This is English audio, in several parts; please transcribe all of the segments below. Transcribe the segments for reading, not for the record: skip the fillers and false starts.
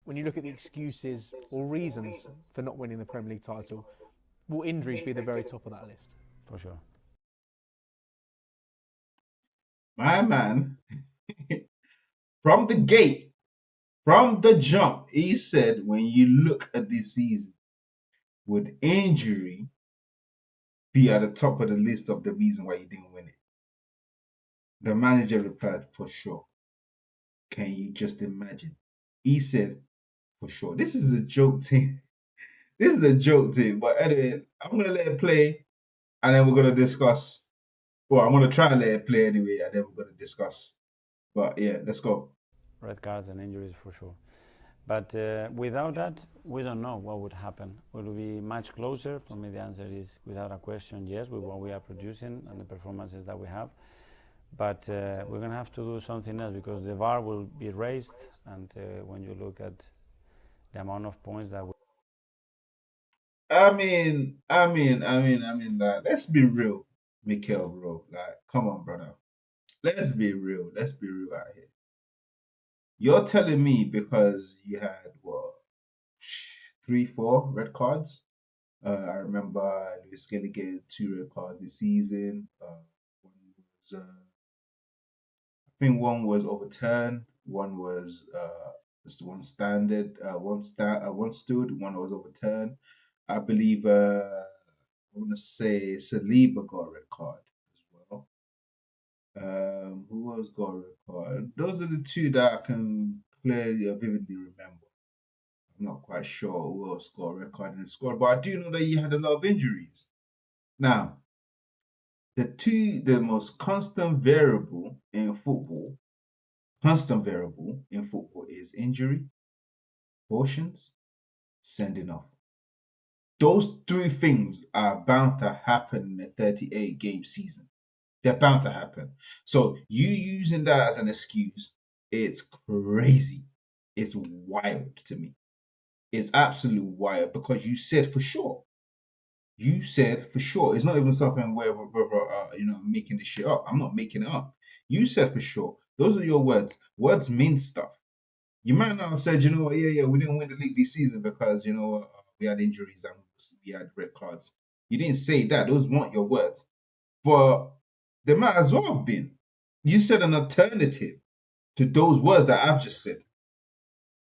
when you look at the excuses or reasons for not winning the Premier League title, will injuries be the very top of that list? For sure. My man, from the gate, from the jump, he said, when you look at this season, would injury be at the top of the list of the reason why you didn't win it? The manager replied, for sure. Can you just imagine? He said, for sure. This is a joke team. This is a joke team. But anyway, I'm going to let it play and then we're going to discuss. Well, I'm going to try and let it play anyway and then we're going to discuss. But yeah, let's go. Red cards and injuries for sure. But without that, we don't know what would happen. Will it be much closer? For me, the answer is without a question, yes, with what we are producing and the performances that we have. But we're going to have to do something else because the VAR will be raised. And when you look at the amount of points that we like, let's be real, Mikel, bro. Like, come on, brother. Let's be real. Let's be real out here. You're telling me because you had what 3, 4 red cards. I remember Luis Skelly getting 2 red cards this season. One was, I think one was overturned. One was just one standard. One stood. One was overturned. I believe I want to say Saliba got a red card as well. Who else got a red card? Those are the two that I can clearly or vividly remember. I'm not quite sure who else got a red card in the squad, but I do know that you had a lot of injuries. Now, the most constant variable in football is injury, cautions, sending off. Those 3 things are bound to happen in a 38 game season. They're bound to happen. So you using that as an excuse, it's crazy. It's wild to me. It's absolutely wild because you said for sure. You said for sure. It's not even something where I'm making this shit up. I'm not making it up. You said for sure. Those are your words. Words mean stuff. You might not have said, yeah, we didn't win the league this season because we had injuries and we had red cards. You didn't say that. Those weren't your words. But they might as well have been. You said an alternative to those words that I've just said.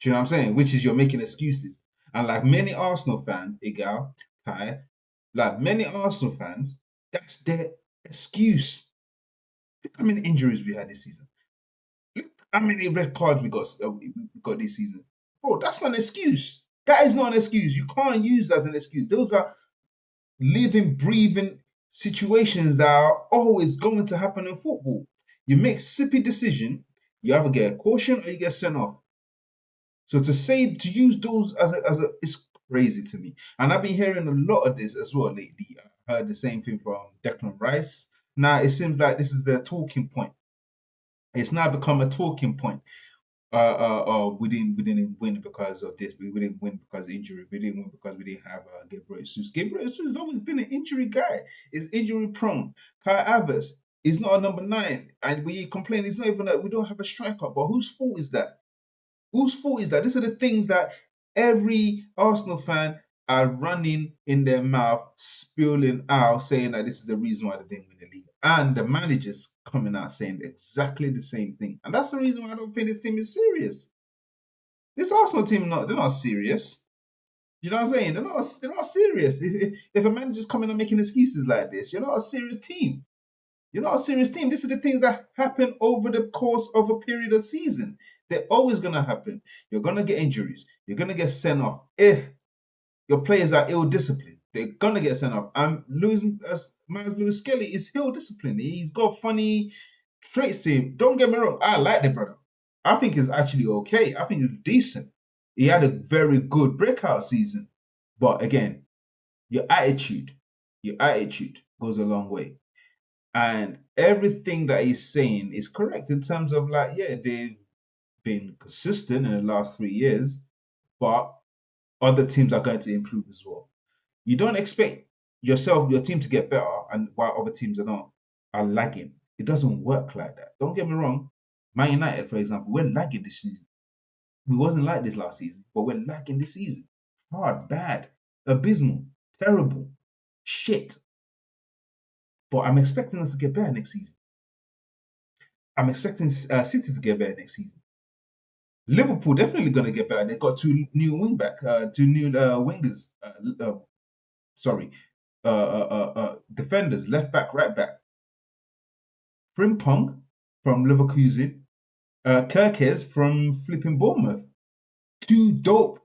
Do you know what I'm saying? Which is you're making excuses. And like many Arsenal fans, Igal, Kai, like many Arsenal fans, that's their excuse. Look how many injuries we had this season. Look how many red cards we got this season. Bro, that's not an excuse. That is not an excuse. You can't use that as an excuse. Those are living, breathing situations that are always going to happen in football. You make sippy decision, you either get a caution or you get sent off. So to use those as a it's crazy to me. And I've been hearing a lot of this as well lately. I heard the same thing from Declan Rice. Now it seems like this is their talking point. It's now become a talking point. We didn't win because of this. We didn't win because of injury. We didn't win because we didn't have Gabriel Jesus. Gabriel Jesus has always been an injury guy. He's injury prone. Kai Havertz is not a number 9, and we complain it's not even that we don't have a striker. But whose fault is that? Whose fault is that? These are the things that every Arsenal fan are running in their mouth, spilling out, saying that this is the reason why they didn't win the league. And the manager's coming out saying exactly the same thing. And that's the reason why I don't think this team is serious. This Arsenal team, they're not serious. You know what I'm saying? They're not serious. If a manager's coming and making excuses like this, you're not a serious team. You're not a serious team. These are the things that happen over the course of a period of season. They're always going to happen. You're going to get injuries. You're going to get sent off. If your players are ill-disciplined, they're going to get sent off. And Miles Lewis Skelly is ill-disciplined. He's got funny traits to him. Don't get me wrong. I like the brother. I think he's actually okay. I think he's decent. He had a very good breakout season. But again, your attitude goes a long way. And everything that he's saying is correct in terms of they've been consistent in the last 3 years, but other teams are going to improve as well. You don't expect your team to get better and while other teams are lagging. It doesn't work like that. Don't get me wrong. Man United, for example, we're lagging this season. We wasn't like this last season, but we're lacking this season. Hard, bad, abysmal, terrible, shit. But I'm expecting us to get better next season. I'm expecting City to get better next season. Liverpool definitely going to get better. They've got two new wingers. Defenders, left back, right back. Frimpong from Leverkusen, Kirkes from flipping Bournemouth. Two dope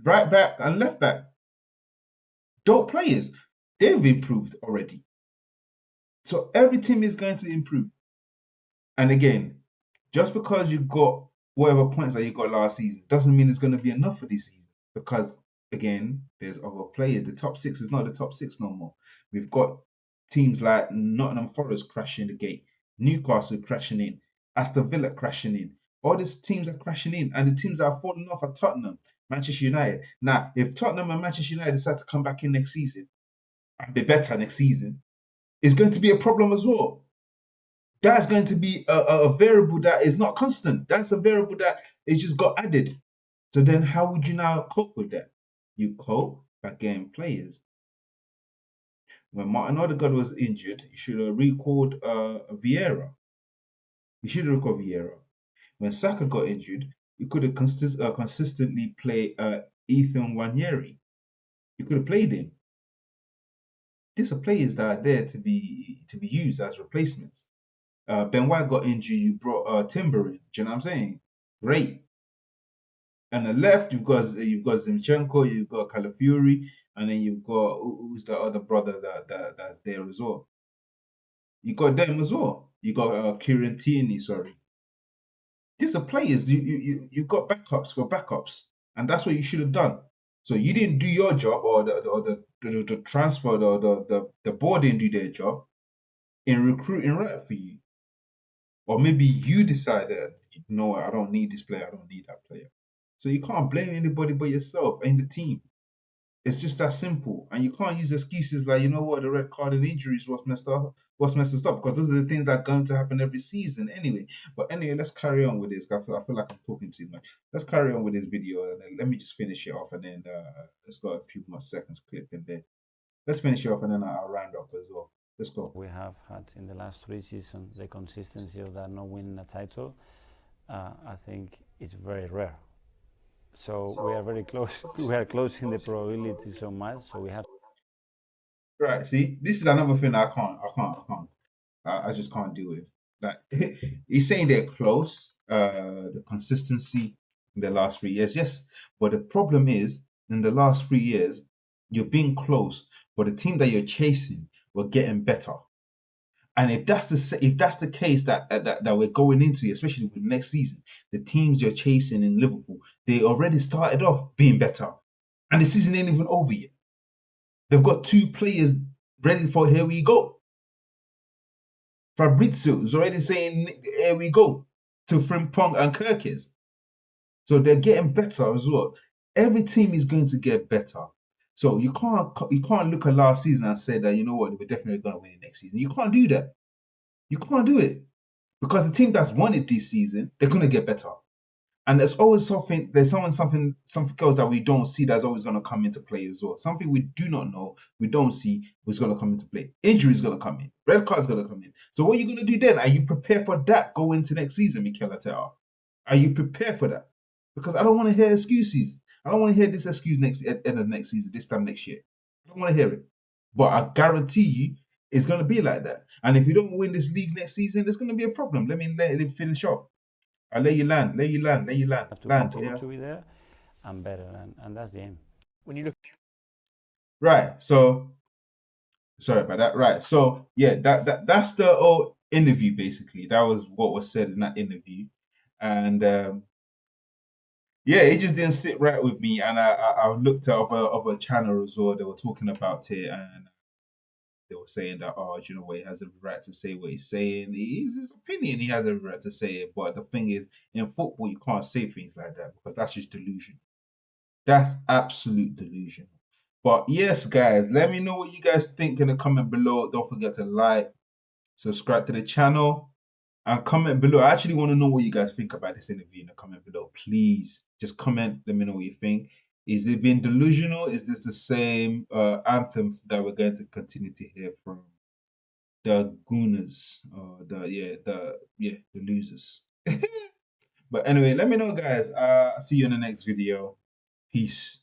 right back and left back. Dope players. They've improved already. So every team is going to improve. And again, just because you got whatever points that you got last season doesn't mean it's going to be enough for this season. Because again, there's other players. The top six is not the top six no more. We've got teams like Nottingham Forest crashing the gate, Newcastle crashing in, Aston Villa crashing in. All these teams are crashing in, and the teams that are falling off are Tottenham, Manchester United. Now, if Tottenham and Manchester United decide to come back in next season and be better next season, it's going to be a problem as well. That's going to be a variable that is not constant. That's a variable that is just got added. So then how would you now cope with that? You cope by getting players. When Martin Odegaard was injured, you should have recalled Vieira. You should have recalled Vieira. When Saka got injured, you could have consistently played Ethan Wanyeri. You could have played him. These are players that are there to be used as replacements. Ben White got injured, you brought Timber in. Do you know what I'm saying? Great. On the left, you've got Zinchenko, you've got Calafiori, and then you've got who's the other brother that's there as well. You got them as well. You got Kieran Tierney, sorry. These are players. You've got backups for backups, and that's what you should have done. So you didn't do your job, or the transfer, or the board didn't do their job in recruiting right for you. Or maybe you decided, no, I don't need this player, I don't need that player. So you can't blame anybody but yourself and the team. It's just that simple. And you can't use excuses like, you know what, the red card and injuries was messed us up, because those are the things that are going to happen every season anyway. But anyway, let's carry on with this. I feel like I'm talking too much. Let's carry on with this video, and then let me just finish it off, and then let's go a few more seconds clip in there. Let's finish it off, and then I'll round up as well. Let's go. We have had in the last 3 seasons the consistency of that not winning a title. I think it's very rare. So we are very close. We are closing the probability so much. So we have. Right. See, this is another thing I just can't deal with. Like he's saying they're close. The consistency in the last 3 years, yes. But the problem is, in the last 3 years, you're being close, but the team that you're chasing were getting better. And if that's the case that we're going into, especially with next season, the teams you're chasing in Liverpool, they already started off being better, and the season ain't even over yet. They've got 2 players ready for here we go. Fabrizio is already saying here we go to Frimpong and Kirkes. So they're getting better as well. Every team is going to get better. So you can't look at last season and say that, you know what, we're definitely going to win it next season. You can't do that. You can't do it, because the team that's won it this season, they're going to get better. And there's always something else that we don't see that's always going to come into play as well. Something we do not know, we don't see, is going to come into play. Injury is going to come in. Red card is going to come in. So what are you going to do then? Are you prepared for that going into next season, Mikel Arteta? Are you prepared for that? Because I don't want to hear excuses. I don't want to hear this excuse at the end of next season, this time next year. I don't want to hear it. But I guarantee you, it's going to be like that. And if you don't win this league next season, there's going to be a problem. Let it finish off. I'll let you land. Have to continue to be there and better, and that's the aim. When you look. Right. So, sorry about that. Right. So, yeah, that's the whole interview, basically. That was what was said in that interview. And yeah, it just didn't sit right with me. And I looked at other channels as well. They were talking about it, and they were saying that, oh, you know what, he has a right to say what he's saying. It's his opinion. He has a right to say it. But the thing is, in football, you can't say things like that, because that's just delusion. That's absolute delusion. But yes, guys, let me know what you guys think in the comment below. Don't forget to like, subscribe to the channel, And comment below. I actually want to know what you guys think about this interview in the comment below. Please just comment. Let me know what you think. Is it being delusional? Is this the same anthem that we're going to continue to hear from the Gooners or the losers? But anyway, let me know, guys. I'll see you in the next video. Peace.